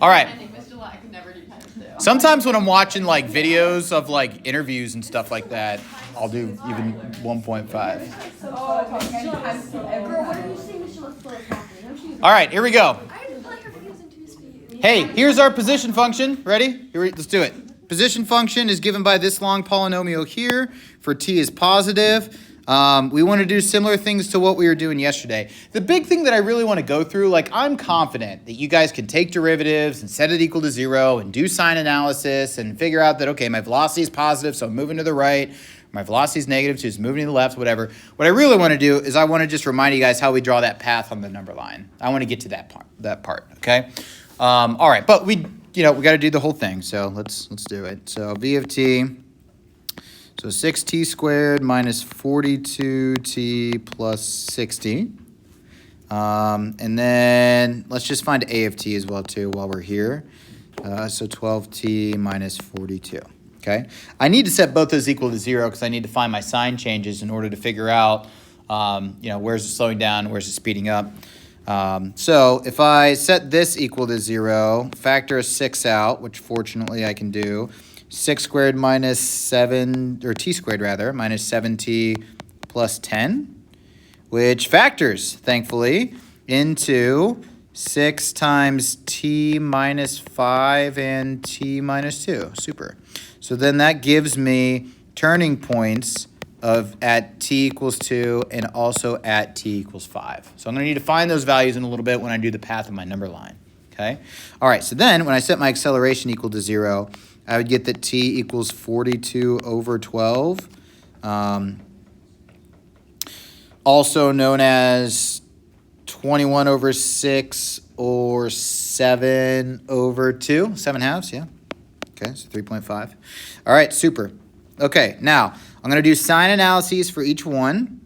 All right. I could never do times two. Sometimes when I'm watching like videos of like interviews and stuff like that, I'll do even 1.5. All right, here we go. Hey, here's our position function. Ready? Let's do it. Position function is given by this long polynomial here for t is positive. We want to do similar things to what we were doing yesterday. The big thing that I really want to go through, like I'm confident that you guys can take derivatives and set it equal to 0 and do sign analysis and figure out that, okay, my velocity is positive, so I'm moving to the right. My velocity is negative, so it's moving to the left, whatever. What I really want to do is I want to just remind you guys how we draw that path on the number line. I want to get to that part, okay? All right, but we got to do the whole thing, so let's do it. So v of t. So 6t squared minus 42t plus 60. And then let's just find a of t as well, too, while we're here. So 12t minus 42. Okay. I need to set both those equal to 0 because I need to find my sign changes in order to figure out, where's it slowing down, where's it speeding up. So if I set this equal to 0, factor a 6 out, which fortunately I can do. 6 squared minus 7, or t squared rather, minus 7t plus 10, which factors, thankfully, into 6 times t minus 5 and t minus 2. Super. So then that gives me turning points of at t equals 2 and also at t equals 5. So I'm going to need to find those values in a little bit when I do the path of my number line. Okay? All right, so then when I set my acceleration equal to 0, I would get that t equals 42 over 12, also known as 21 over 6 or 7 over 2, 7 halves, yeah. Okay, so 3.5. All right, super. Okay, now I'm going to do sign analyses for each one.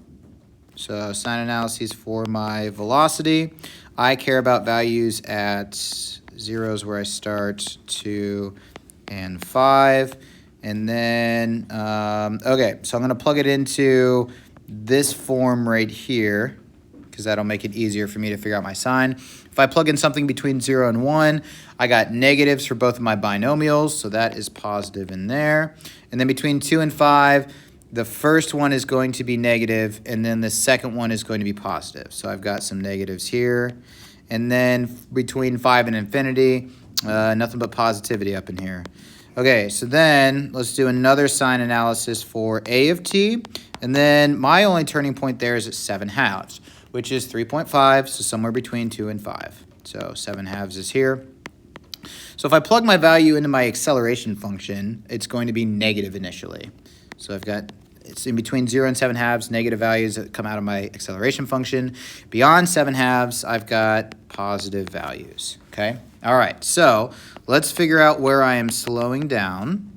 So sign analyses for my velocity. I care about values at 0 is where I start, 2 and 5. And then, okay, so I'm going to plug it into this form right here because that'll make it easier for me to figure out my sign. If I plug in something between 0 and 1, I got negatives for both of my binomials, so that is positive in there. And then between 2 and 5, the first one is going to be negative, and then the second one is going to be positive. So I've got some negatives here. And then between 5 and infinity, nothing but positivity up in here. Okay, so then let's do another sign analysis for a of t. And then my only turning point there is at 7 halves, which is 3.5, so somewhere between 2 and 5. So 7 halves is here. So if I plug my value into my acceleration function, it's going to be negative initially. So I've got, it's in between 0 and 7 halves, negative values that come out of my acceleration function. Beyond 7 halves, I've got positive values, okay? All right, so let's figure out where I am slowing down.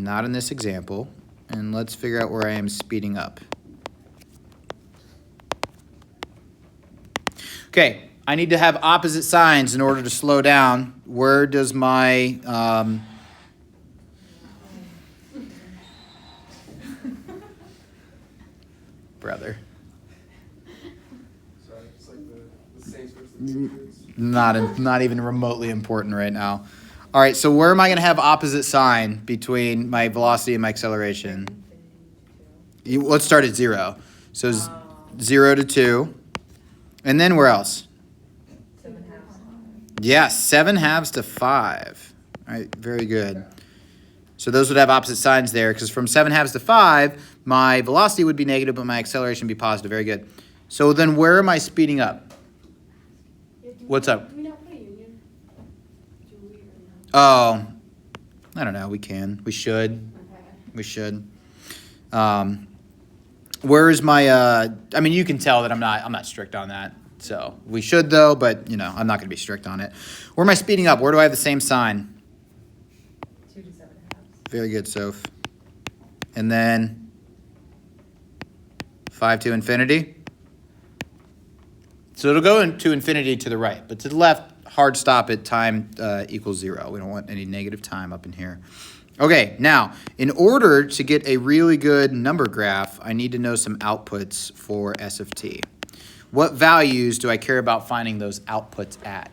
Not in this example. And let's figure out where I am speeding up. Okay, I need to have opposite signs in order to slow down. Where does my brother? Sorry, it's like the Saints versus the Patriots. Not even remotely important right now. All right, so where am I going to have opposite sign between my velocity and my acceleration? Let's start at 0. So 0 to 2. And then where else? 7 halves. Yeah, 7 halves to 5. All right, very good. So those would have opposite signs there because from 7 halves to 5, my velocity would be negative, but my acceleration would be positive. Very good. So then where am I speeding up? What's up? Oh, I don't know. We can. We should. We should. Where is my? I mean, you can tell that I'm not strict on that. So we should though, but I'm not going to be strict on it. Where am I speeding up? Where do I have the same sign? 2 to 7 halves. Very good, Soph. And then 5 to infinity. So it'll go into infinity to the right, but to the left, hard stop at time equals 0. We don't want any negative time up in here. Okay, now, in order to get a really good number graph, I need to know some outputs for S of t. What values do I care about finding those outputs at?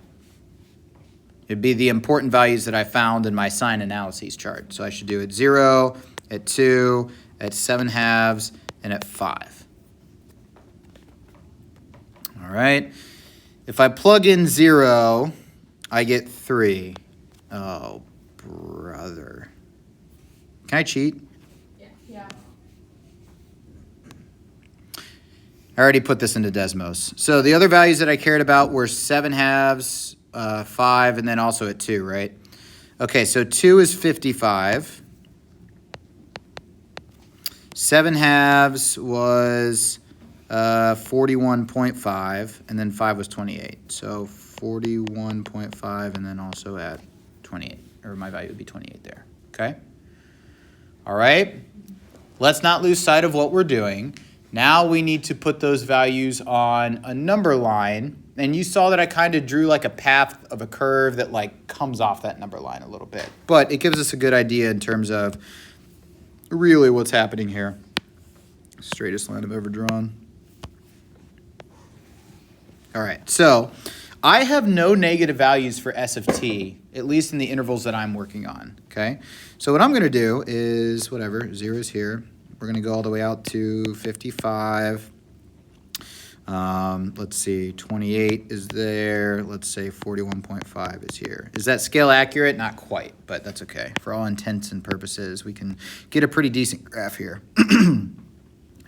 It'd be the important values that I found in my sign analyses chart. So I should do at 0, at 2, at 7/2, and at 5. All right. If I plug in 0, I get 3. Oh, brother. Can I cheat? Yeah. I already put this into Desmos. So the other values that I cared about were 7/2, 5, and then also at 2, right? Okay, so 2 is 55. 7/2 was 41.5, and then 5 was 28. So 41.5, and then also at 28, or my value would be 28 there, okay? All right, let's not lose sight of what we're doing. Now we need to put those values on a number line, and you saw that I kind of drew like a path of a curve that like comes off that number line a little bit, but it gives us a good idea in terms of really what's happening here. Straightest line I've ever drawn. All right, so I have no negative values for S of t, at least in the intervals that I'm working on, okay? So what I'm gonna do is, whatever, 0 is here. We're gonna go all the way out to 55. Let's see, 28 is there. Let's say 41.5 is here. Is that scale accurate? Not quite, but that's okay. For all intents and purposes, we can get a pretty decent graph here.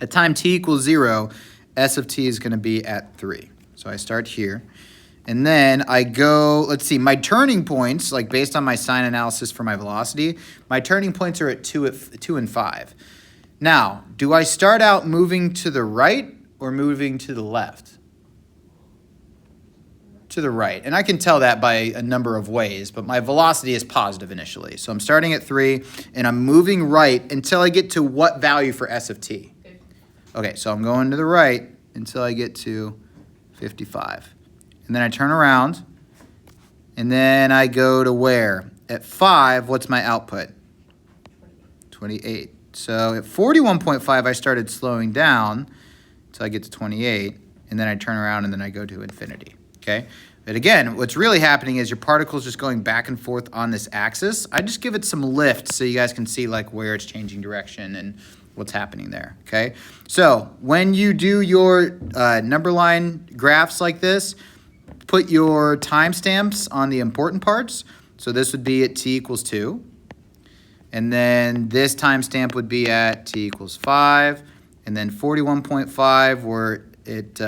At time t equals 0, S of t is gonna be at 3. So I start here. And then I go, let's see, my turning points, like based on my sign analysis for my velocity, my turning points are at 2 and 5. Now, do I start out moving to the right or moving to the left? To the right. And I can tell that by a number of ways, but my velocity is positive initially. So I'm starting at 3, and I'm moving right until I get to what value for S of t? Okay, so I'm going to the right until I get to 55. And then I turn around, and then I go to where? At 5, what's my output? 28. So at 41.5, I started slowing down until I get to 28, and then I turn around, and then I go to infinity, okay? But again, what's really happening is your particle's just going back and forth on this axis. I just give it some lift so you guys can see like where it's changing direction and what's happening there, okay? So when you do your number line graphs like this, put your timestamps on the important parts. So this would be at t equals 2. And then this timestamp would be at t equals 5. And then 41.5 where it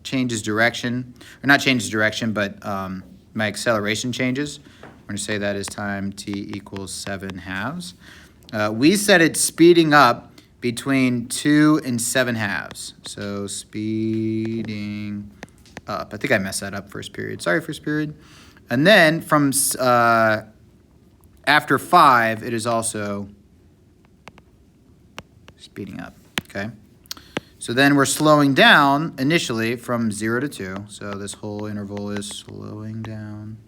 changes direction. Or not changes direction, but my acceleration changes. We're going to say that is time t equals 7/2. We said it's speeding up between 2 and 7/2. So speeding up. I think I messed that up first period. Sorry, first period. And then from after 5, it is also speeding up, okay? So then we're slowing down initially from 0 to 2. So this whole interval is slowing down.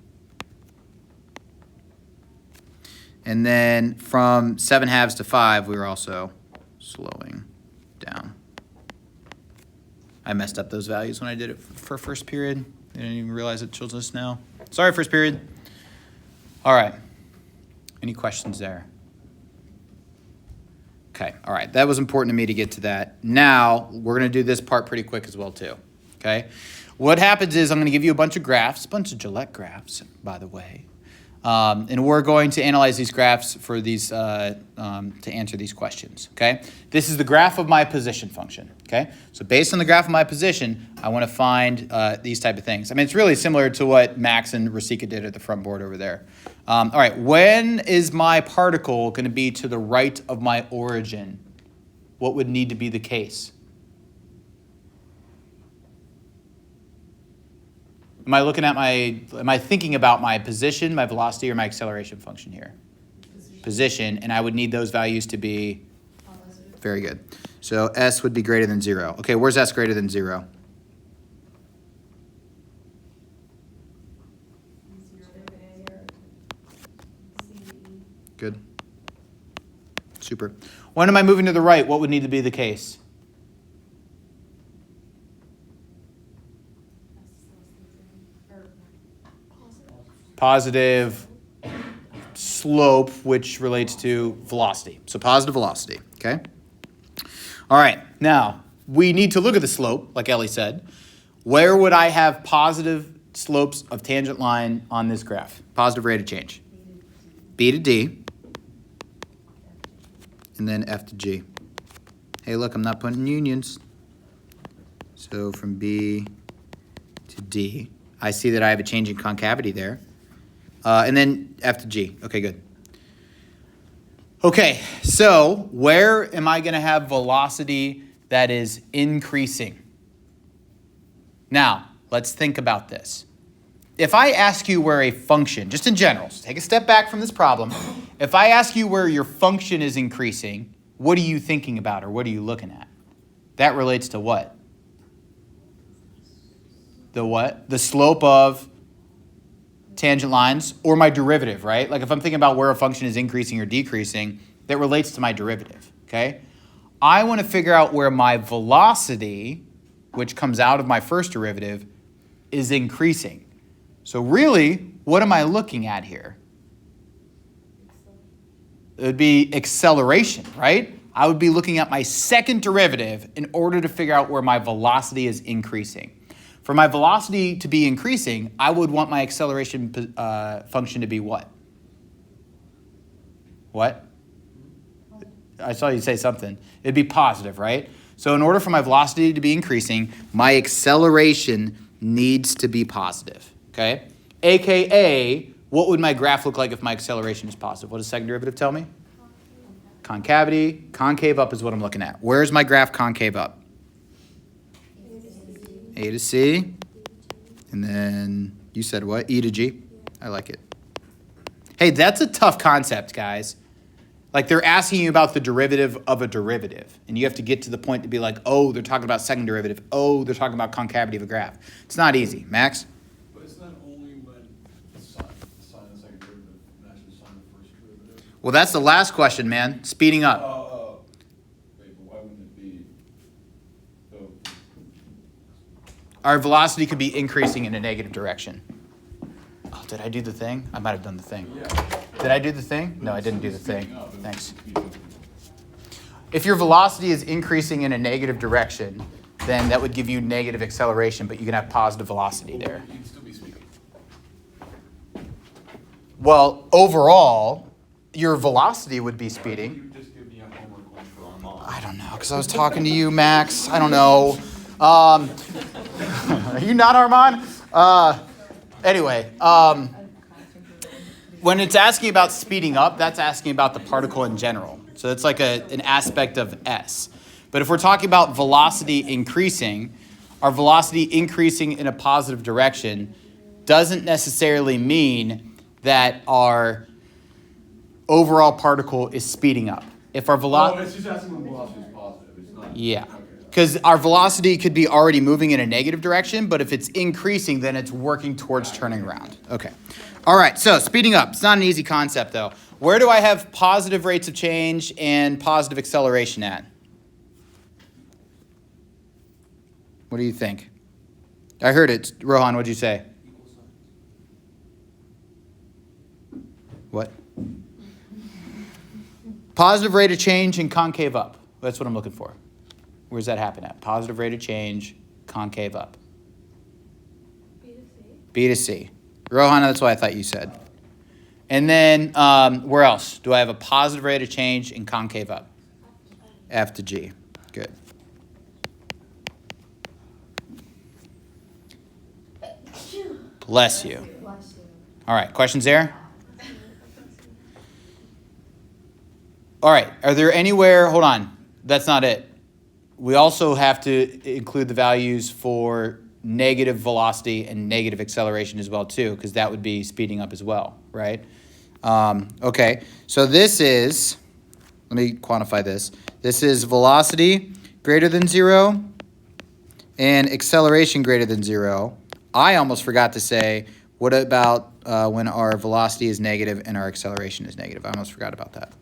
And then from 7/2 to 5, we were also slowing down. I messed up those values when I did it for first period. I didn't even realize it shows us now. Sorry, first period. All right. Any questions there? Okay, all right. That was important to me to get to that. Now, we're going to do this part pretty quick as well, too. Okay? What happens is I'm going to give you a bunch of graphs, a bunch of Gillette graphs, by the way. And we're going to analyze these graphs for these to answer these questions, okay? This is the graph of my position function, okay? So based on the graph of my position, I want to find these type of things. I mean, it's really similar to what Max and Rasika did at the front board over there. All right, when is my particle going to be to the right of my origin? What would need to be the case? Am I thinking about my position, my velocity, or my acceleration function here? Position, and I would need those values to be very good. So S would be greater than 0. Okay, where's S greater than 0? Good. Super. When am I moving to the right? What would need to be the case? positive slope, which relates to velocity. So positive velocity, okay? All right, now we need to look at the slope, like Ellie said. Where would I have positive slopes of tangent line on this graph? Positive rate of change. B to D, and then F to G. Hey, look, I'm not putting unions. So from B to D, I see that I have a change in concavity there. And then F to G. Okay, good. Okay, so where am I going to have velocity that is increasing? Now, let's think about this. If I ask you where a function, just in general, so take a step back from this problem. If I ask you where your function is increasing, what are you thinking about or what are you looking at? That relates to what? The what? The slope of tangent lines or my derivative, right? Like if I'm thinking about where a function is increasing or decreasing, that relates to my derivative, okay? I want to figure out where my velocity, which comes out of my first derivative, is increasing. So really, what am I looking at here? It would be acceleration, right? I would be looking at my second derivative in order to figure out where my velocity is increasing. For my velocity to be increasing, I would want my acceleration function to be what? What? I saw you say something. It'd be positive, right? So in order for my velocity to be increasing, my acceleration needs to be positive, okay? AKA, what would my graph look like if my acceleration is positive? What does second derivative tell me? Concavity. Concave up is what I'm looking at. Where's my graph concave up? A to C. And then you said what? E to G? I like it. Hey, that's a tough concept, guys. Like they're asking you about the derivative of a derivative. And you have to get to the point to be like, oh, they're talking about second derivative. Oh, they're talking about concavity of a graph. It's not easy. Max? But it's not only when the sign of the second derivative matches the sign of the first derivative. Well, that's the last question, man. Speeding up. Wait, but why wouldn't it be the... Our velocity could be increasing in a negative direction. Oh, did I do the thing? I might have done the thing. Yeah. Did I do the thing? No, I didn't do the thing. Thanks. If your velocity is increasing in a negative direction, then that would give you negative acceleration, but you can have positive velocity there. You'd still be speeding. Well, overall, your velocity would be speeding. You just give me a homework one for Armand. I don't know, because I was talking to you, Max. I don't know. Are you not Armand? Anyway, when it's asking about speeding up, that's asking about the particle in general. So it's like an aspect of S. But if we're talking about velocity increasing, our velocity increasing in a positive direction doesn't necessarily mean that our overall particle is speeding up. If our velocity... Oh, it's just asking when velocity is positive. It's not... Yeah. Okay. Because our velocity could be already moving in a negative direction, but if it's increasing, then it's working towards turning around. Okay. All right, so speeding up. It's not an easy concept, though. Where do I have positive rates of change and positive acceleration at? What do you think? I heard it. Rohan, what'd you say? What? Positive rate of change and concave up. That's what I'm looking for. Where's that happen at? Positive rate of change, concave up. B to C. B to C. Rohan, that's what I thought you said. And then where else? Do I have a positive rate of change and concave up? F to G. Good. Bless you. All right, questions there? All right, are there anywhere, hold on, that's not it. We also have to include the values for negative velocity and negative acceleration as well too, because that would be speeding up as well, right? Okay, so this is, let me quantify this. This is velocity greater than 0 and acceleration greater than 0. I almost forgot to say, what about when our velocity is negative and our acceleration is negative? I almost forgot about that.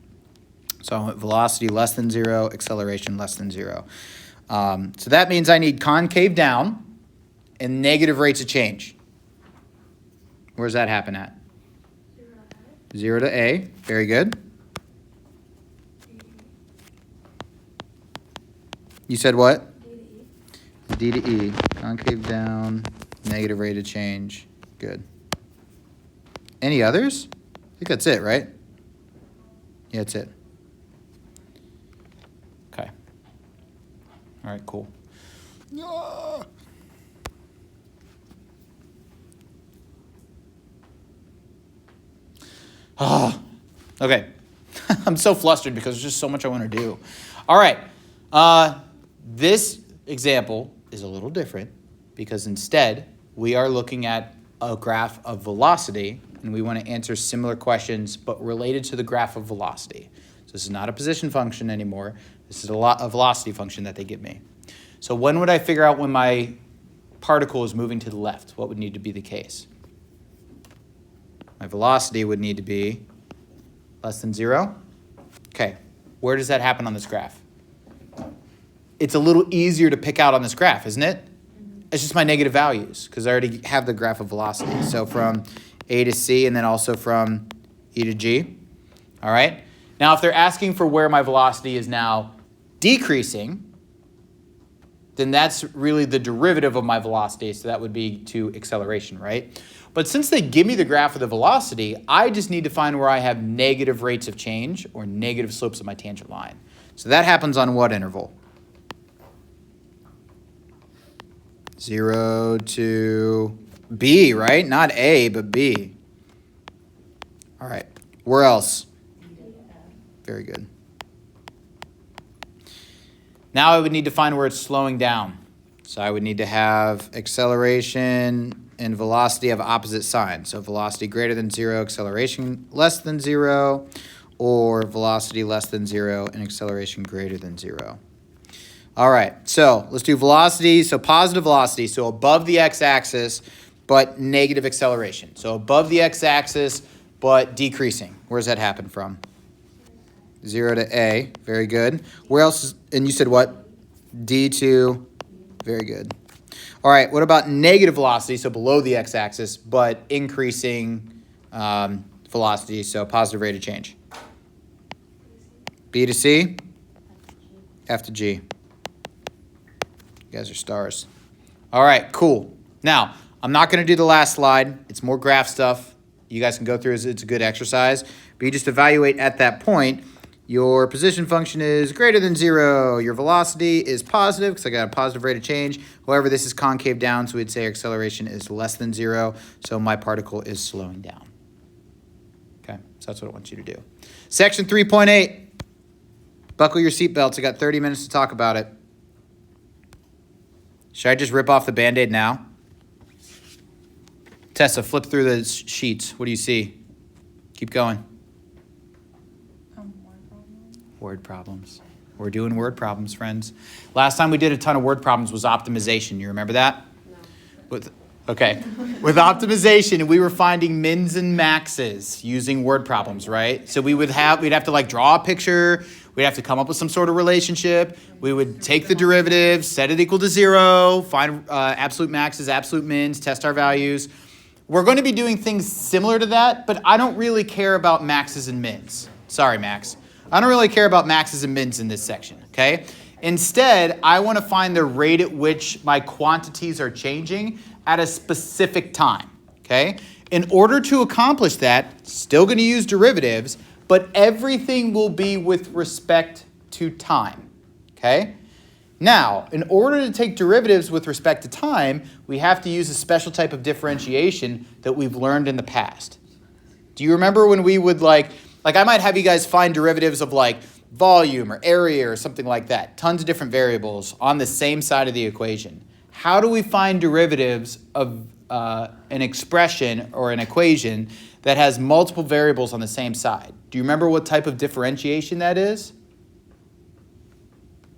So I want velocity less than 0, acceleration less than 0. So that means I need concave down and negative rates of change. Where's that happen at? 0 to a. Very good. You said what? D to E. D to E. Concave down, negative rate of change. Good. Any others? I think that's it, right? Yeah, that's it. Okay. All right, cool. Ah, okay. I'm so flustered because there's just so much I want to do. All right. This example is a little different because instead we are looking at a graph of velocity and we want to answer similar questions but related to the graph of velocity. So this is not a position function anymore. This is a velocity function that they give me. So when would I figure out when my particle is moving to the left? What would need to be the case? My velocity would need to be less than 0. Okay, where does that happen on this graph? It's a little easier to pick out on this graph, isn't it? It's just my negative values because I already have the graph of velocity. So from A to C and then also from E to G. All right. Now, if they're asking for where my velocity is now decreasing, then that's really the derivative of my velocity. So that would be to acceleration, right? But since they give me the graph of the velocity, I just need to find where I have negative rates of change or negative slopes of my tangent line. So that happens on what interval? 0 to B, right? Not A, but B. All right. Where else? Very good. Now I would need to find where it's slowing down. So I would need to have acceleration and velocity have opposite signs. So velocity greater than 0, acceleration less than 0, or velocity less than 0 and acceleration greater than 0. All right, so let's do velocity. So positive velocity, so above the x-axis, but negative acceleration. So above the x-axis, but decreasing. Where does that happen from? 0 to A, very good. Where else is, and you said what? D to, very good. All right, what about negative velocity, so below the x-axis, but increasing velocity, so positive rate of change? B to C, F to G. You guys are stars. All right, cool. Now, I'm not going to do the last slide. It's more graph stuff. You guys can go through it. It's a good exercise. But you just evaluate at that point. Your position function is greater than 0. Your velocity is positive because I got a positive rate of change. However, this is concave down, so we'd say acceleration is less than 0. So my particle is slowing down. Okay, so that's what I want you to do. Section 3.8. Buckle your seatbelts. I got 30 minutes to talk about it. Should I just rip off the Band-Aid now? Tessa, flip through the sheets. What do you see? Keep going. Word problems. We're doing word problems, friends. Last time we did a ton of word problems was optimization. You remember that? No. With optimization, we were finding mins and maxes using word problems, right? So we'd have to like draw a picture. We'd have to come up with some sort of relationship. We would take the derivative, set it equal to 0, find absolute maxes, absolute mins, test our values. We're going to be doing things similar to that, but I don't really care about maxes and mins. Sorry, Max. I don't really care about maxes and mins in this section, okay? Instead, I want to find the rate at which my quantities are changing at a specific time, okay? In order to accomplish that, still going to use derivatives, but everything will be with respect to time, okay? Now, in order to take derivatives with respect to time, we have to use a special type of differentiation that we've learned in the past. Do you remember when we would like I might have you guys find derivatives of like volume or area or something like that, tons of different variables on the same side of the equation. How do we find derivatives of an expression or an equation that has multiple variables on the same side? Do you remember what type of differentiation that is?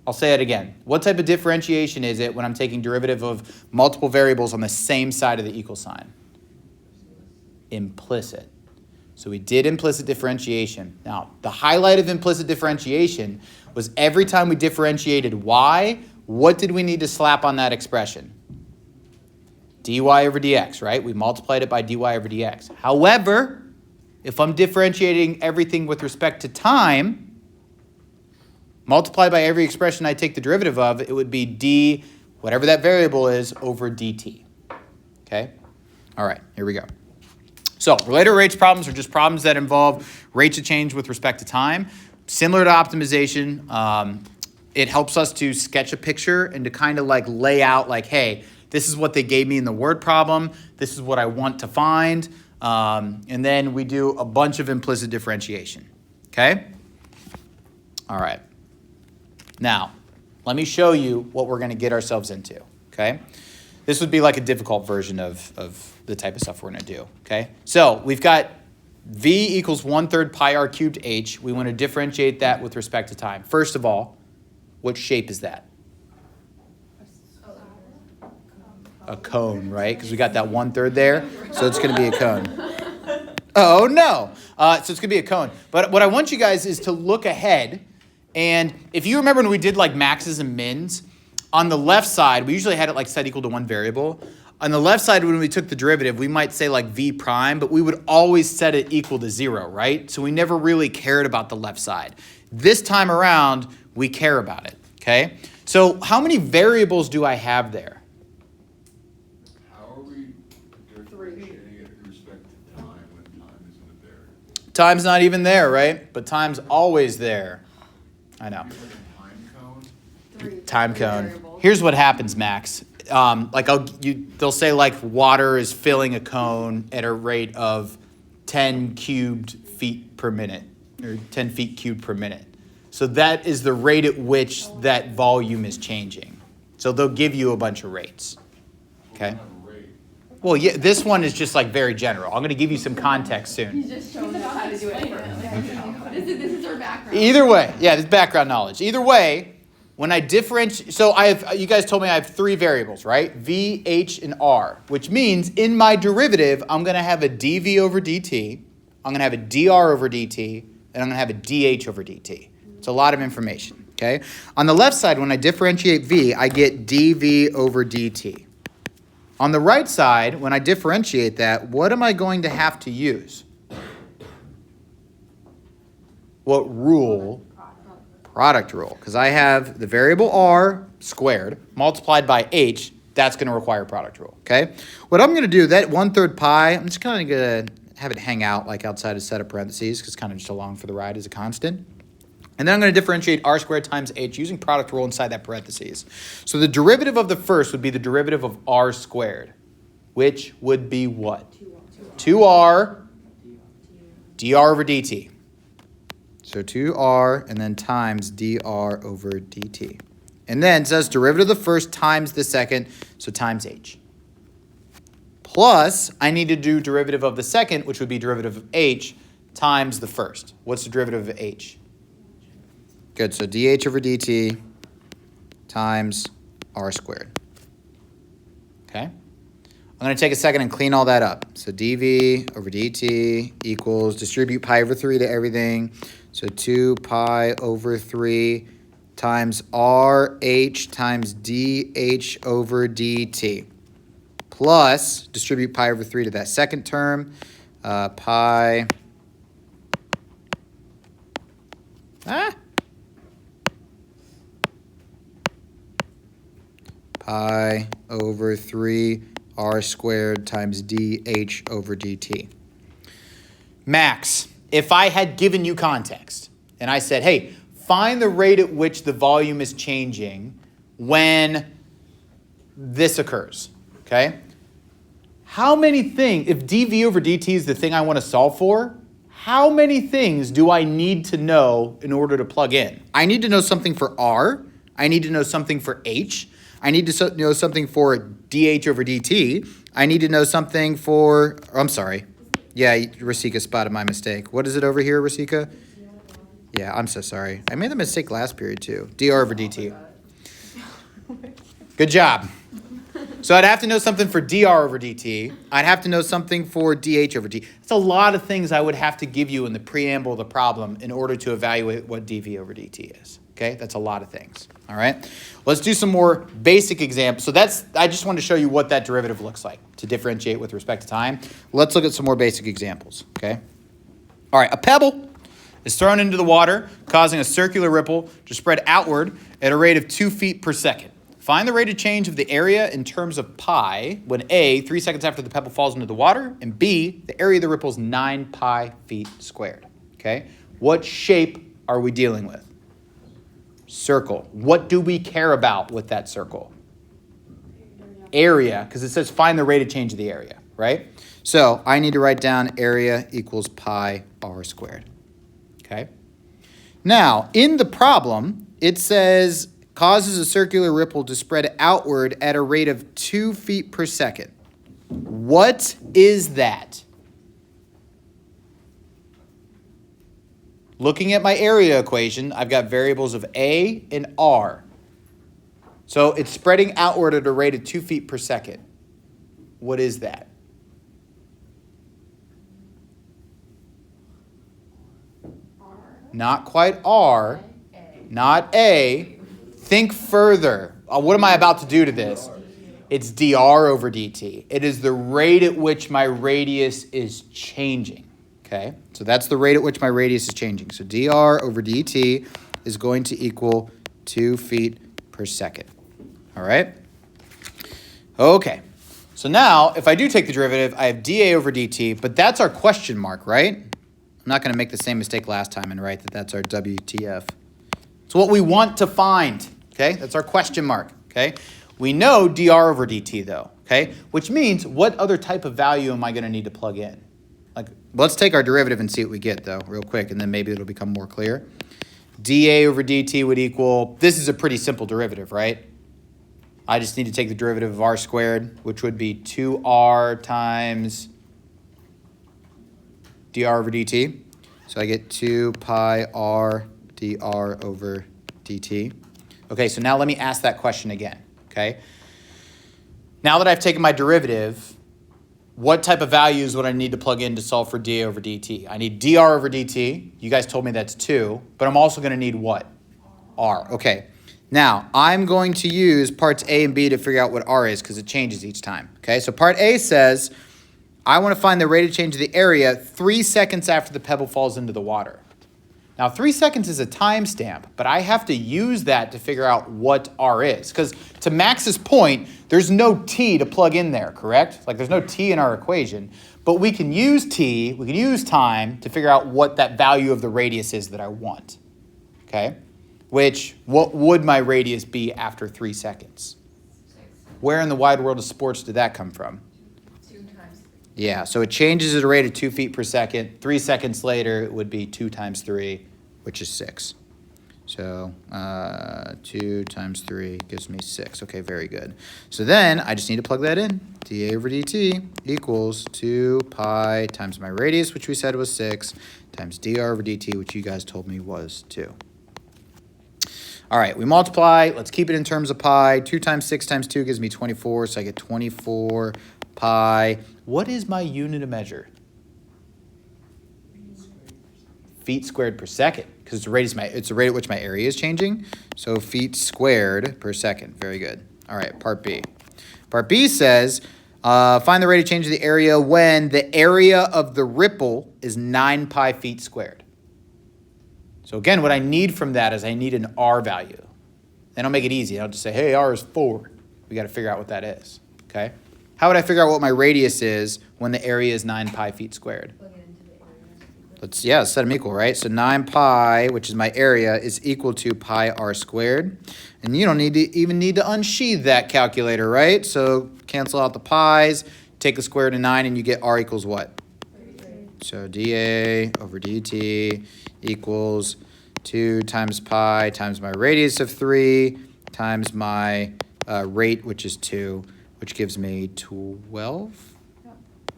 I'll say it again. What type of differentiation is it when I'm taking derivative of multiple variables on the same side of the equal sign? Implicit. So we did implicit differentiation. Now, the highlight of implicit differentiation was every time we differentiated y, what did we need to slap on that expression? dy over dx, right? We multiplied it by dy over dx. However, If I'm differentiating everything with respect to time, multiplied by every expression I take the derivative of, it would be d, whatever that variable is, over dt. Okay? All right, here we go. So related rates problems are just problems that involve rates of change with respect to time. Similar to optimization, it helps us to sketch a picture and to kind of like lay out like, hey, this is what they gave me in the word problem. This is what I want to find. And then we do a bunch of implicit differentiation. Okay? All right. Now, let me show you what we're going to get ourselves into. Okay? This would be like a difficult version of the type of stuff we're going to do. Okay? So we've got v equals 1/3 pi r cubed h. We want to differentiate that with respect to time. First of all, what shape is that? A cone, right? Because we got that 1/3 there, so it's going to be a cone. Oh, no. So it's going to be a cone. But what I want you guys is to look ahead. And if you remember when we did like maxes and mins, on the left side, we usually had it like set equal to one variable. On the left side, when we took the derivative, we might say like v prime, but we would always set it equal to 0, right? So we never really cared about the left side. This time around, we care about it, okay? So how many variables do I have there? How are we differentiating it with respect to time when time isn't there? Time's not even there, right? But time's always there. I know. Is it a time cone? Time cone. Here's what happens, Max. They'll say like water is filling a cone at a rate of 10 cubed feet per minute, or 10 feet cubed per minute. So that is the rate at which that volume is changing. So they'll give you a bunch of rates. Okay. Well, yeah, this one is just like very general. I'm going to give you some context soon. He's just showing us how to do it first. This is our background. Either way, yeah, this is background knowledge. Either way, when I differentiate, so you guys told me I have three variables, right? V, H, and R, which means in my derivative, I'm going to have a dV over dt, I'm going to have a dr over dt, and I'm going to have a dH over dt. It's a lot of information, okay? On the left side, when I differentiate V, I get dV over dt. On the right side, when I differentiate that, what am I going to have to use? What rule? Product rule. Because I have the variable r squared multiplied by h. That's going to require product rule, okay? What I'm going to do, that 1/3 pi, I'm just kind of going to have it hang out like outside a set of parentheses because it's kind of just along for the ride as a constant. And then I'm going to differentiate r squared times h using product rule inside that parentheses. So the derivative of the first would be the derivative of r squared, which would be what? 2r dr over dt. So 2r and then times dr over dt. And then it says derivative of the first times the second, so times h. Plus, I need to do derivative of the second, which would be derivative of h, times the first. What's the derivative of h? Good, so dH over dt times r squared. Okay? I'm going to take a second and clean all that up. So dV over dt equals, distribute pi over 3 to everything. So 2 pi over 3 times RH times dH over dt. Plus, distribute pi over 3 to that second term. Pi over 3 r squared times dH over dt. Max, if I had given you context and I said, hey, find the rate at which the volume is changing when this occurs, okay? How many things, if dV over dt is the thing I want to solve for, how many things do I need to know in order to plug in? I need to know something for r. I need to know something for h. I need to know something for dH over dt. I need to know something for, I'm sorry. Yeah, Rasika spotted my mistake. What is it over here, Rasika? Yeah, I'm so sorry. I made the mistake last period too. dr over dt. Good job. So I'd have to know something for dr over dt. I'd have to know something for dH over dt. That's a lot of things I would have to give you in the preamble of the problem in order to evaluate what dV over dt is. Okay, that's a lot of things. All right, let's do some more basic examples. So I just wanted to show you what that derivative looks like to differentiate with respect to time. Let's look at some more basic examples, okay? All right, a pebble is thrown into the water, causing a circular ripple to spread outward at a rate of 2 feet per second. Find the rate of change of the area in terms of pi when A, 3 seconds after the pebble falls into the water, and B, the area of the ripple is 9 pi feet squared. Okay? What shape are we dealing with? Circle. What do we care about with that circle? Area, because it says find the rate of change of the area, right? So I need to write down area equals pi r squared. Okay? Now, in the problem, it says causes a circular ripple to spread outward at a rate of 2 feet per second. What is that? Looking at my area equation, I've got variables of A and R. So it's spreading outward at a rate of 2 feet per second. What is that? Not quite R, not A. Think further. What am I about to do to this? It's dr over dt. It is the rate at which my radius is changing. Okay, so that's the rate at which my radius is changing. So dr over dt is going to equal 2 feet per second. All right? Okay, so now if I do take the derivative, I have dA over dt, but that's our question mark, right? I'm not going to make the same mistake last time and write that that's our WTF. It's what we want to find, okay? That's our question mark, okay? We know dr over dt, though, okay? Which means what other type of value am I going to need to plug in? Like, let's take our derivative and see what we get, though, real quick, and then maybe it'll become more clear. dA over dt would equal, this is a pretty simple derivative, right? I just need to take the derivative of r squared, which would be 2r times dr over dt. So I get 2 pi r dr over dt. Okay, so now let me ask that question again, okay? Now that I've taken my derivative, what type of values would I need to plug in to solve for dA over dt? I need dr over dt. You guys told me that's 2, but I'm also going to need what? R. Okay. Now, I'm going to use parts A and B to figure out what R is because it changes each time. Okay, so part A says, I want to find the rate of change of the area 3 seconds after the pebble falls into the water. Now, 3 seconds is a timestamp, but I have to use that to figure out what R is. Because to Max's point, there's no T to plug in there, correct? Like there's no T in our equation. But we can use T, we can use time to figure out what that value of the radius is that I want. Okay? What would my radius be after 3 seconds? 6. Where in the wide world of sports did that come from? 2 times 3. Yeah, so it changes at a rate of 2 feet per second. 3 seconds later, it would be 2 times 3, which is 6. So 2 times 3 gives me 6. Okay, very good. So then I just need to plug that in. dA over dt equals 2 pi times my radius, which we said was 6, times dr over dt, which you guys told me was 2. All right, we multiply. Let's keep it in terms of pi. 2 times 6 times 2 gives me 24, so I get 24 pi. What is my unit of measure? Feet squared per second, because it's the rate at which my area is changing. So feet squared per second. Very good. All right, part B. Part B says, find the rate of change of the area when the area of the ripple is 9 pi feet squared. So again, what I need from that is I need an R value. Then I'll make it easy. I'll just say, hey, R is 4. We got to figure out what that is, okay? How would I figure out what my radius is when the area is 9 pi feet squared? Plug it into the area. Let's set them equal, right? So 9 pi, which is my area, is equal to pi r squared. And you don't even need to unsheath that calculator, right? So cancel out the pi's, take the square root of 9, and you get r equals what? 33. So dA over dt equals 2 times pi times my radius of 3 times my rate, which is 2, which gives me 12.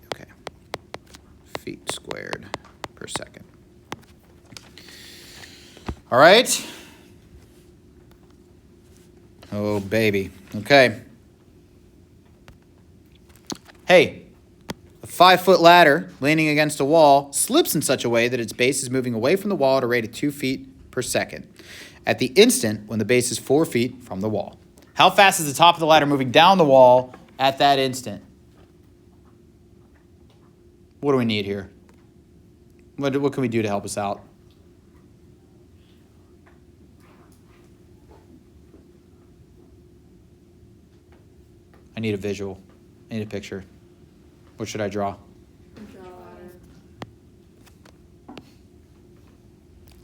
Okay. Feet squared per second. All right. Oh, baby. Okay. Hey. A 5-foot ladder leaning against a wall slips in such a way that its base is moving away from the wall at a rate of 2 feet per second at the instant when the base is 4 feet from the wall. How fast is the top of the ladder moving down the wall at that instant? What do we need here? What can we do to help us out? I need a visual. I need a picture. What should I draw? Draw a ladder.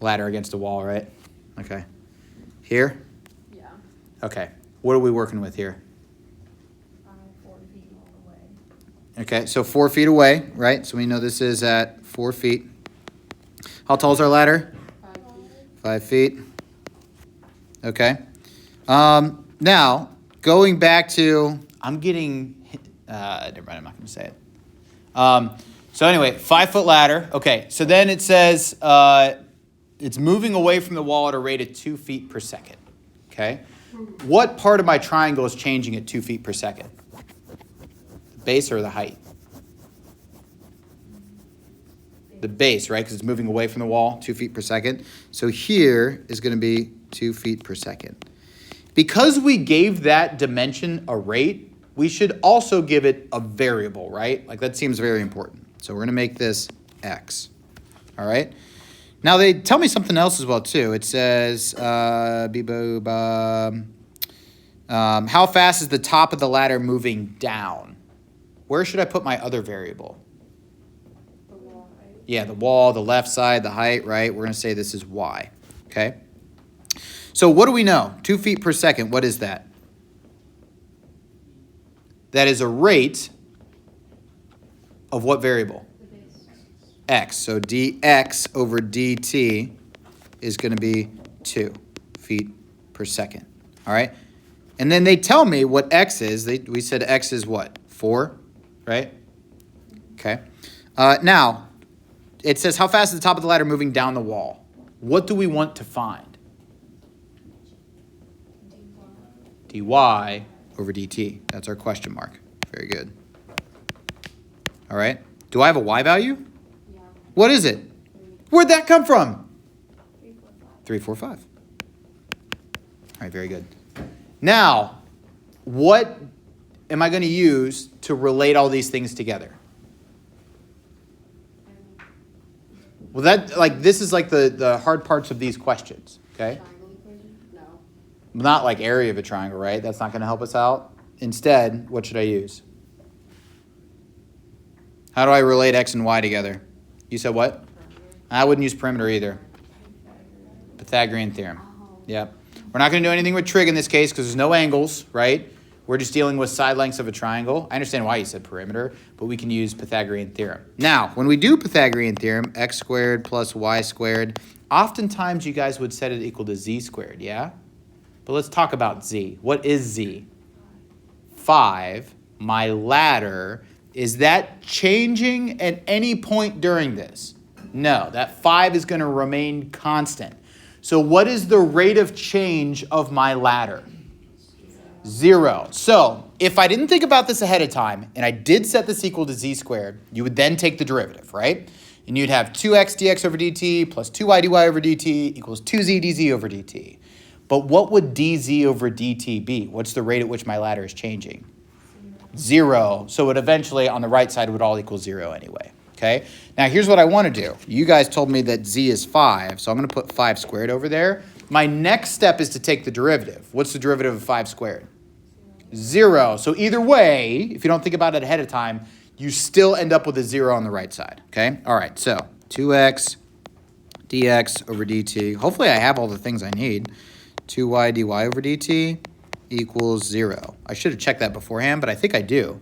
Ladder against a wall, right? Okay. Here? Yeah. Okay. What are we working with here? 4 feet all the way. Okay, so 4 feet away, right? So we know this is at 4 feet. How tall is our ladder? 5 feet. 5 feet. Okay. Now, going back to, I'm getting, never mind, I'm not going to say it. So anyway, 5 foot ladder. Okay, so then it says it's moving away from the wall at a rate of 2 feet per second. Okay. What part of my triangle is changing at 2 feet per second? The base or the height? The base, right? Because it's moving away from the wall 2 feet per second. So here is going to be 2 feet per second. Because we gave that dimension a rate, we should also give it a variable, right? Like that seems very important. So we're going to make this x. All right. Now they tell me something else as well too. It says, how fast is the top of the ladder moving down? Where should I put my other variable? The wall height. Yeah, the wall, the left side, the height, right? We're going to say this is y, okay? So what do we know? 2 feet per second, what is that? That is a rate of what variable? The base. X. So dx over dt is going to be 2 feet per second, all right? And then they tell me what x is. We said x is what? 4, right? Okay. Now, it says how fast is the top of the ladder moving down the wall? What do we want to find? dy over dt. That's our question mark. Very good. All right. Do I have a y value? Yeah. What is it? Where'd that come from? 3, 4, 5. 3, 4, 5. All right, very good. Now, what am I going to use to relate all these things together? Well, this is like the hard parts of these questions, okay? Triangle equation? No. Not like area of a triangle, right? That's not going to help us out. Instead, what should I use? How do I relate x and y together? You said what? I wouldn't use perimeter either. Pythagorean theorem. Yep. We're not going to do anything with trig in this case because there's no angles, right? We're just dealing with side lengths of a triangle. I understand why you said perimeter, but we can use Pythagorean theorem. Now, when we do Pythagorean theorem, x squared plus y squared, oftentimes you guys would set it equal to z squared, yeah? But let's talk about z. What is z? 5. My ladder, is that changing at any point during this? No, that 5 is going to remain constant. So what is the rate of change of my ladder? 0. So if I didn't think about this ahead of time, and I did set this equal to z squared, you would then take the derivative, right? And you'd have 2x dx over dt plus 2y dy over dt equals 2z dz over dt. But what would dz over dt be? What's the rate at which my ladder is changing? 0. So it eventually, on the right side, would all equal 0 anyway. Okay? Now, here's what I want to do. You guys told me that z is 5, so I'm going to put 5 squared over there. My next step is to take the derivative. What's the derivative of 5 squared? 0. So either way, if you don't think about it ahead of time, you still end up with a 0 on the right side. Okay? All right, so 2x dx over dt. Hopefully I have all the things I need. 2y dy over dt equals 0. I should have checked that beforehand, but I think I do.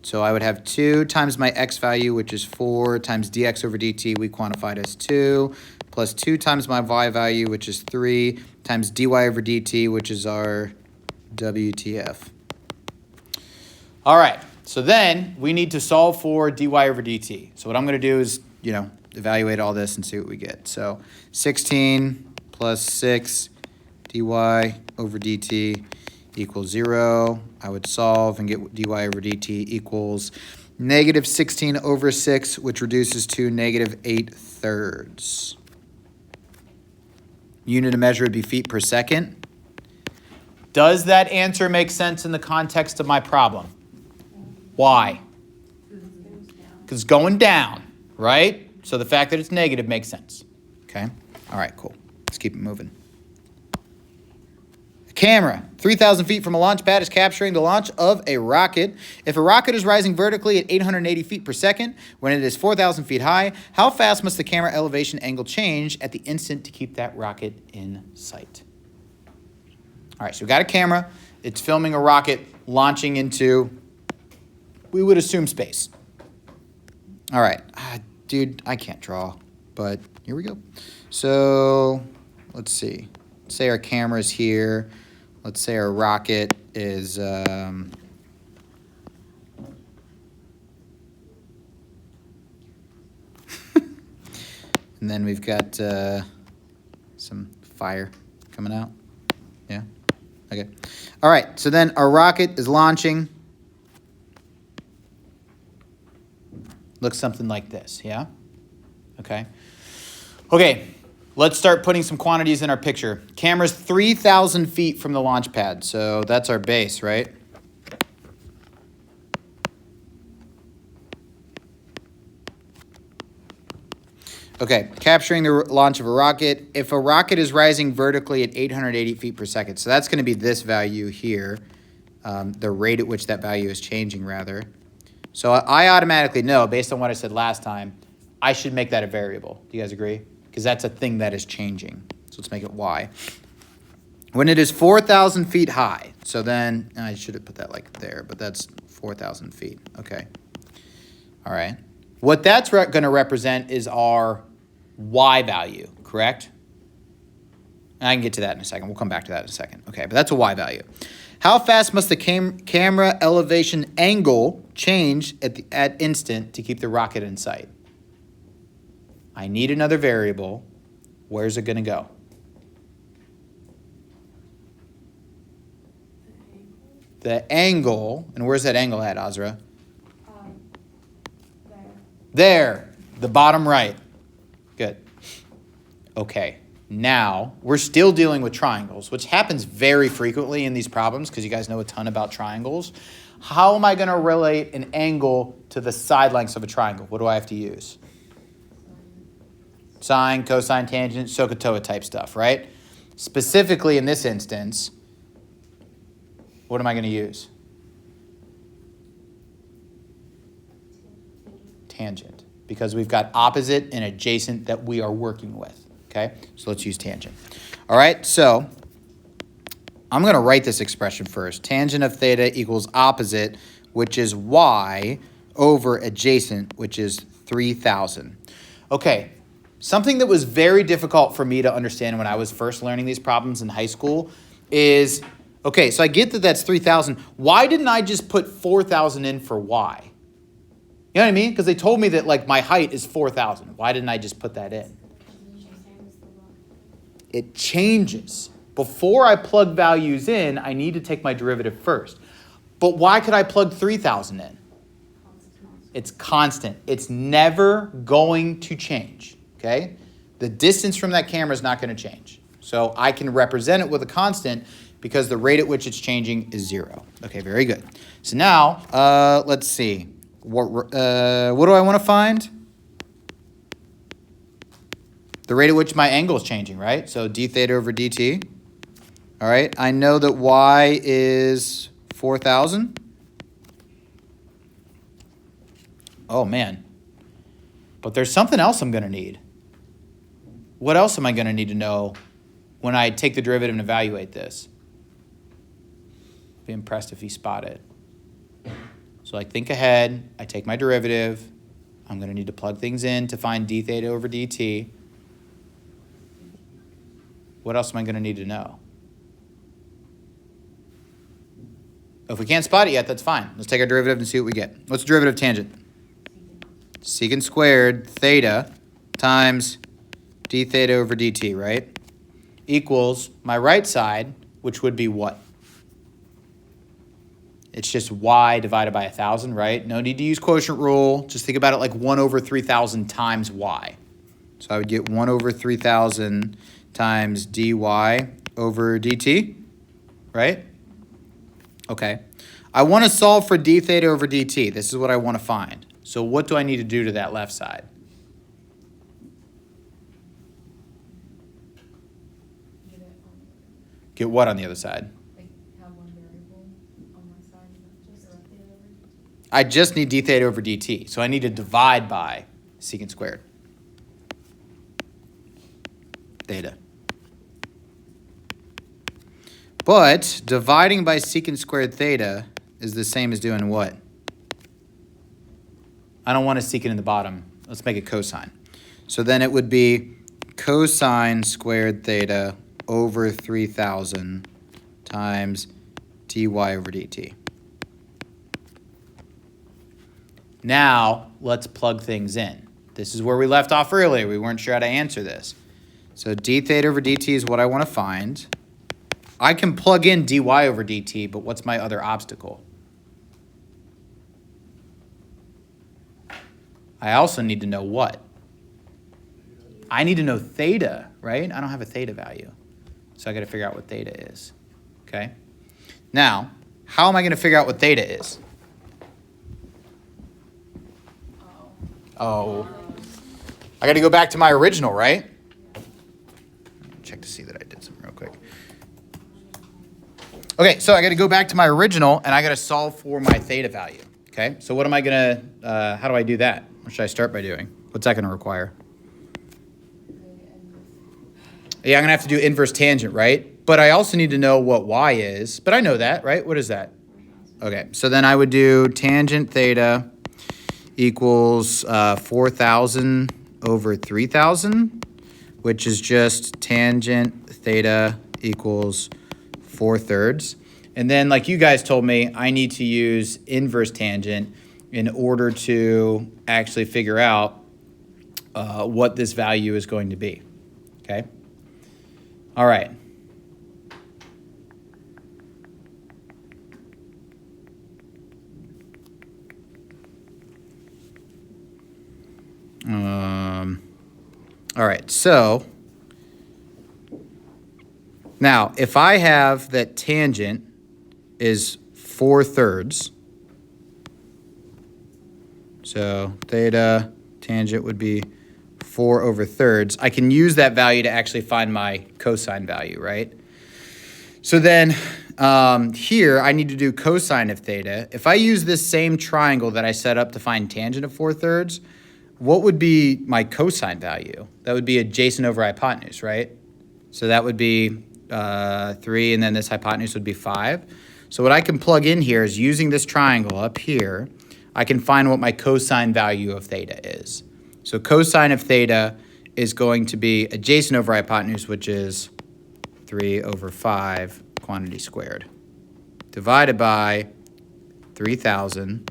So I would have 2 times my x value, which is 4, times dx over dt, we quantified as 2, plus 2 times my y value, which is 3, times dy over dt, which is our WTF. All right, so then we need to solve for dy over dt. So what I'm going to do is, evaluate all this and see what we get. So 16 plus 6 dy over dt equals 0. I would solve and get dy over dt equals negative 16 over 6, which reduces to negative 8/3. Unit of measure would be feet per second. Does that answer make sense in the context of my problem? Why? Because it's going down, right? So the fact that it's negative makes sense. Okay? All right, cool. Let's keep it moving. A camera 3,000 feet from a launch pad is capturing the launch of a rocket. If a rocket is rising vertically at 880 feet per second when it is 4,000 feet high, how fast must the camera elevation angle change at the instant to keep that rocket in sight? All right, so we've got a camera. It's filming a rocket launching into, we would assume, space. All right. Dude, I can't draw, but here we go. So let's see. Let's say our camera's here. Let's say our rocket is... and then we've got some fire coming out. Yeah? Okay. All right, so then our rocket is launching. Looks something like this, yeah? Okay. Okay, let's start putting some quantities in our picture. Camera's 3,000 feet from the launch pad, so that's our base, right? Okay, capturing the launch of a rocket. If a rocket is rising vertically at 880 feet per second, so that's going to be this value here, the rate at which that value is changing, rather. So I automatically know, based on what I said last time, I should make that a variable. Do you guys agree? Because that's a thing that is changing. So let's make it y. When it is 4,000 feet high, so then, I should have put that like there, but that's 4,000 feet. Okay. All right. What that's going to represent is our y value, correct? And I can get to that in a second. We'll come back to that in a second. Okay, but that's a y value. How fast must the camera elevation angle change at instant to keep the rocket in sight? I need another variable. Where's it going to go? The angle, and where's that angle at, Azra? There. There, the bottom right. Good. Okay, now we're still dealing with triangles, which happens very frequently in these problems because you guys know a ton about triangles. How am I going to relate an angle to the side lengths of a triangle? What do I have to use? Sine, cosine, tangent, SOHCAHTOA type stuff, right? Specifically in this instance, what am I going to use? Tangent, because we've got opposite and adjacent that we are working with, okay? So let's use tangent. All right, so I'm going to write this expression first. Tangent of theta equals opposite, which is y, over adjacent, which is 3,000. Okay, something that was very difficult for me to understand when I was first learning these problems in high school is, okay, so I get that that's 3,000. Why didn't I just put 4,000 in for y? You know what I mean? Because they told me that like my height is 4,000. Why didn't I just put that in? It changes. Before I plug values in, I need to take my derivative first. But why could I plug 3,000 in? It's constant. It's never going to change, okay? The distance from that camera is not going to change. So I can represent it with a constant because the rate at which it's changing is 0. Okay, very good. So now, let's see. What do I want to find? The rate at which my angle is changing, right? So d theta over dt. All right, I know that y is 4,000. Oh, man. But there's something else I'm going to need. What else am I going to need to know when I take the derivative and evaluate this? Be impressed if you spot it. So I think ahead, I take my derivative. I'm going to need to plug things in to find d theta over dt. What else am I going to need to know? If we can't spot it yet, that's fine. Let's take our derivative and see what we get. What's the derivative of tangent? Secant squared theta times d theta over dt, right? Equals my right side, which would be what? It's just y divided by 1,000, right? No need to use quotient rule. Just think about it like 1 over 3,000 times y. So I would get 1 over 3,000 times dy over dt, right? Okay. I want to solve for d theta over dt. This is what I want to find. So what do I need to do to that left side? Get what on the other side? Like, have one variable on one side, not just theta over. I just need d theta over dt. So I need to divide by secant squared. Theta. But dividing by secant squared theta is the same as doing what? I don't want a secant in the bottom. Let's make it cosine. So then it would be cosine squared theta over 3,000 times dy over dt. Now, let's plug things in. This is where we left off earlier. We weren't sure how to answer this. So d theta over dt is what I want to find. I can plug in dy over dt, but what's my other obstacle? I also need to know what? I need to know theta, right? I don't have a theta value. So I got to figure out what theta is. Okay? Now, how am I going to figure out what theta is? Oh. I got to go back to my original, right? Check to see that I did something real quick. Okay, so I got to go back to my original, and I got to solve for my theta value. Okay, so what am I going to, how do I do that? What should I start by doing? What's that going to require? Yeah, I'm going to have to do inverse tangent, right? But I also need to know what y is. But I know that, right? What is that? Okay, so then I would do tangent theta equals 4,000 over 3,000, which is just tangent theta equals 4/3. And then, like you guys told me, I need to use inverse tangent in order to actually figure out what this value is going to be. Okay? All right. All right, so now if I have that tangent is 4/3, so theta tangent would be 4 over thirds, I can use that value to actually find my cosine value, right? So then here I need to do cosine of theta. If I use this same triangle that I set up to find tangent of 4/3, what would be my cosine value? That would be adjacent over hypotenuse, right? So that would be 3, and then this hypotenuse would be 5. So what I can plug in here is using this triangle up here, I can find what my cosine value of theta is. So cosine of theta is going to be adjacent over hypotenuse, which is 3 over 5 quantity squared, divided by 3,000,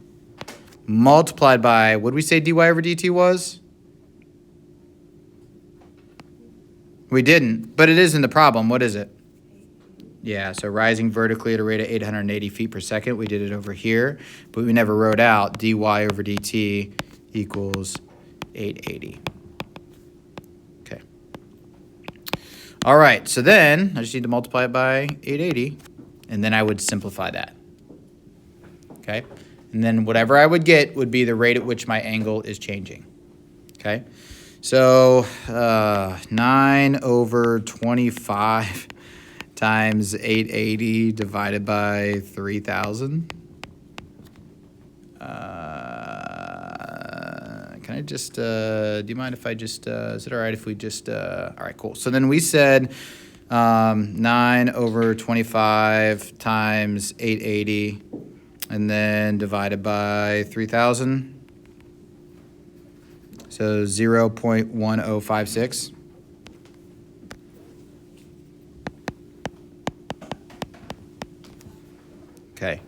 multiplied by, what did we say dy over dt was? We didn't, but it is in the problem. What is it? Yeah, so rising vertically at a rate of 880 feet per second. We did it over here, but we never wrote out dy over dt equals 880. Okay. All right, so then I just need to multiply it by 880, and then I would simplify that. Okay? And then whatever I would get would be the rate at which my angle is changing. Okay? So 9 over 25 times 880 divided by 3,000. Can I just, do you mind if I just, is it all right if we just, all right, cool. So then we said 9 over 25 times 880 and then divided by 3,000. So 0.1056. Okay.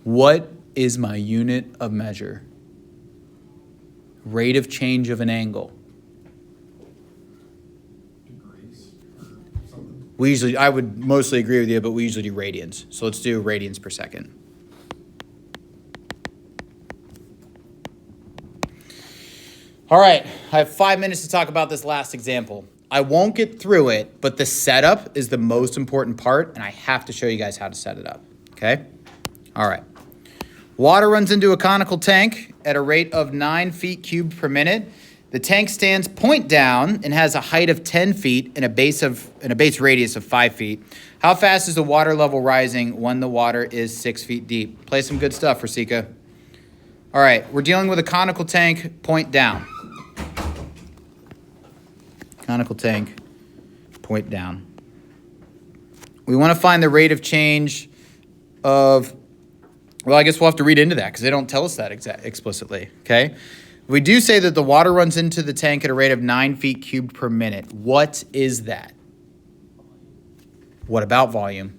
What is my unit of measure? Rate of change of an angle. Degrees or something? We usually, I would mostly agree with you, but we usually do radians. So let's do radians per second. All right, I have 5 minutes to talk about this last example. I won't get through it, but the setup is the most important part, and I have to show you guys how to set it up, okay? All right. Water runs into a conical tank at a rate of 9 feet cubed per minute. The tank stands point down and has a height of 10 feet and a base radius of 5 feet. How fast is the water level rising when the water is 6 feet deep? Play some good stuff, Rasika. All right, we're dealing with a conical tank, point down. Conical tank, point down. We want to find the rate of change of, well, I guess we'll have to read into that because they don't tell us that explicitly, okay? We do say that the water runs into the tank at a rate of 9 feet cubed per minute. What is that? What about volume?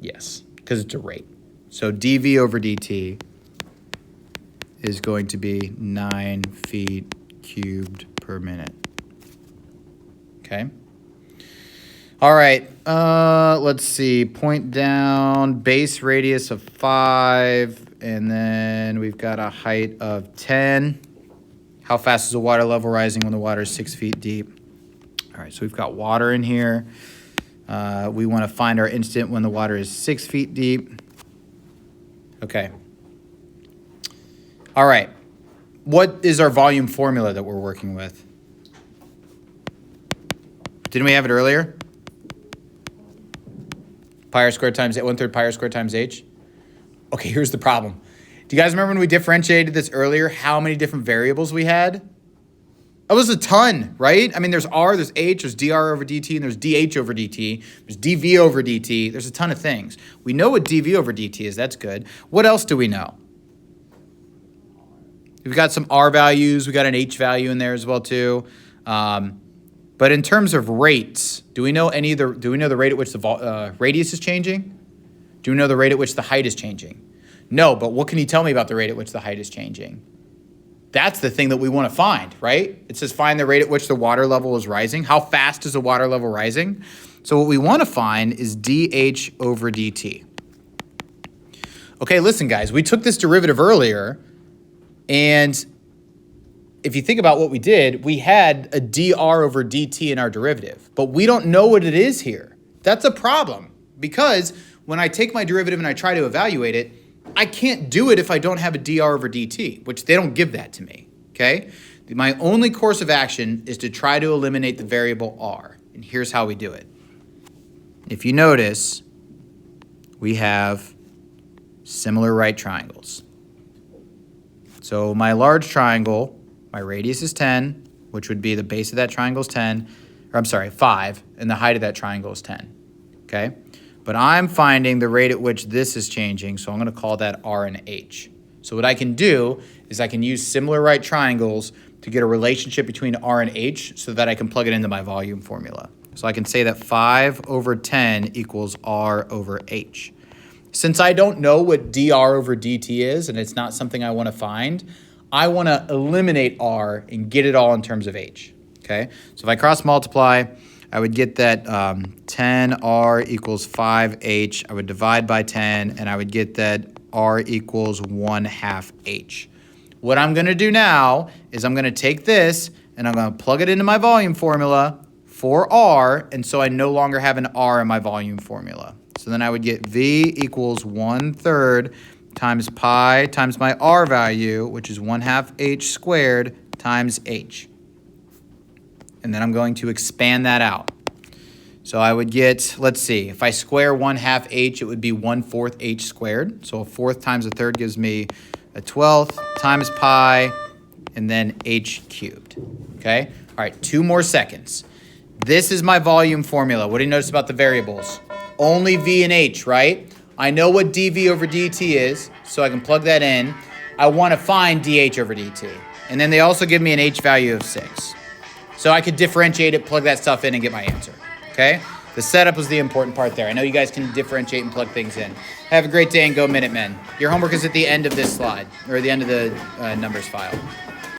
Yes, because it's a rate. So dV over dt is going to be 9 feet cubed per minute. Okay. All right. Let's see. Point down, base radius of 5, and then we've got a height of 10. How fast is the water level rising when the water is 6 feet deep? All right, so we've got water in here. We want to find our instant when the water is 6 feet deep. Okay. All right. What is our volume formula that we're working with? Didn't we have it earlier? Pi r squared times 1/3 pi r squared times h. Okay, here's the problem. Do you guys remember when we differentiated this earlier, how many different variables we had? That was a ton, right? I mean, there's r, there's h, there's dr over dt, and there's dh over dt, there's dv over dt. There's a ton of things. We know what dv over dt is. That's good. What else do we know? We've got some r values. We got an h value in there as well too. But in terms of rates, do we know the rate at which the radius is changing? Do we know the rate at which the height is changing? No, but what can you tell me about the rate at which the height is changing? That's the thing that we want to find, right? It says find the rate at which the water level is rising. How fast is the water level rising? So what we want to find is dH over dt. Okay, listen, guys. We took this derivative earlier, and if you think about what we did, we had a dr over dt in our derivative, but we don't know what it is here. That's a problem, because when I take my derivative and I try to evaluate it, I can't do it if I don't have a dr over dt, which they don't give that to me, okay? My only course of action is to try to eliminate the variable r, and here's how we do it. If you notice, we have similar right triangles. So my large triangle, my radius is 10, which would be the base of that triangle is 10, or I'm sorry, 5, and the height of that triangle is 10, okay? But I'm finding the rate at which this is changing, so I'm going to call that r and h. So what I can do is I can use similar right triangles to get a relationship between r and h so that I can plug it into my volume formula. So I can say that 5 over 10 equals r over h. Since I don't know what dr over dt is, and it's not something I want to find, I want to eliminate r and get it all in terms of h, okay? So if I cross multiply, I would get that 10r equals 5h. I would divide by 10, and I would get that r equals 1/2 h. What I'm going to do now is I'm going to take this, and I'm going to plug it into my volume formula for r, and so I no longer have an r in my volume formula. So then I would get v equals 1/3 times pi times my r value, which is 1/2 h squared times h. And then I'm going to expand that out. So I would get, let's see, if I square 1/2 h, it would be 1/4 h squared. So a fourth times a third gives me a 12th times pi, and then h cubed, okay? All right, 2 more seconds. This is my volume formula. What do you notice about the variables? Only v and h, right? I know what dv over dt is, so I can plug that in. I want to find dh over dt. And then they also give me an h value of 6. So I could differentiate it, plug that stuff in, and get my answer, okay? The setup was the important part there. I know you guys can differentiate and plug things in. Have a great day and go Minutemen. Your homework is at the end of this slide, or the end of the numbers file.